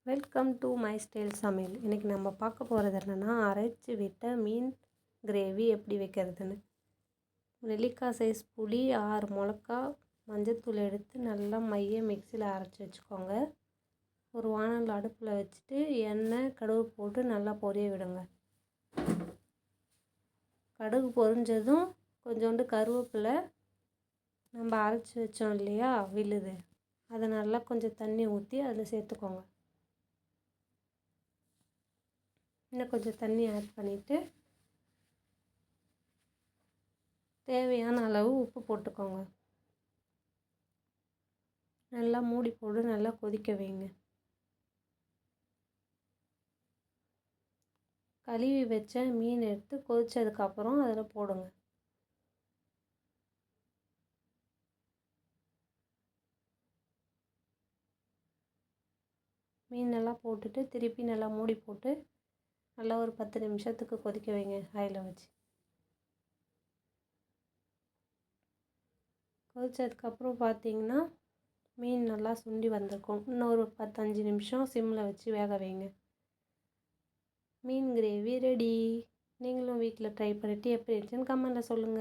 Welcome to my style சமையல். இன்றைக்கி நம்ம பார்க்க போகிறது என்னென்னா, அரைச்சி விட்ட மீன் கிரேவி எப்படி வைக்கிறதுன்னு. நெல்லிக்காய் சைஸ் புளி, 6 மிளகா, மஞ்சத்தூள் எடுத்து நல்லா மிக்சியில் அரைச்சி வச்சுக்கோங்க. ஒரு வானல் அடுப்பில் வச்சுட்டு எண்ணெய், கடுகு போட்டு நல்லா பொரிய விடுங்க. கடுகு பொரிஞ்சதும் கொஞ்சோண்டு கருவேப்பிலை, நம்ம அரைச்சி வச்சோம் இல்லையா விழுது, அதை நல்லா கொஞ்சம் தண்ணி ஊற்றி அதில் சேர்த்துக்கோங்க. இன்னும் கொஞ்சம் தண்ணி ஆட் பண்ணிவிட்டு தேவையான அளவு உப்பு போட்டுக்கோங்க. நல்லா மூடி போட்டு நல்லா கொதிக்க வைங்க. கழுவி வச்ச மீன் எடுத்து கொதித்ததுக்கப்புறம் அதில் போடுங்க. மீன் நல்லா போட்டுட்டு திருப்பி நல்லா மூடி போட்டு நல்லா ஒரு 10 நிமிஷத்துக்கு கொதிக்க வைங்க ஹையில் வச்சு. கொதித்ததுக்கப்புறம் பார்த்தீங்கன்னா மீன் நல்லா சுண்டி வந்திருக்கும். இன்னும் ஒரு 15 நிமிஷம் சிம்மில் வச்சு வேக வைங்க. மீன் கிரேவி ரெடி. நீங்களும் வீட்டில் ட்ரை பண்ணிவிட்டு எப்படி இருந்துச்சுன்னு கமெண்ட்டில் சொல்லுங்கள்.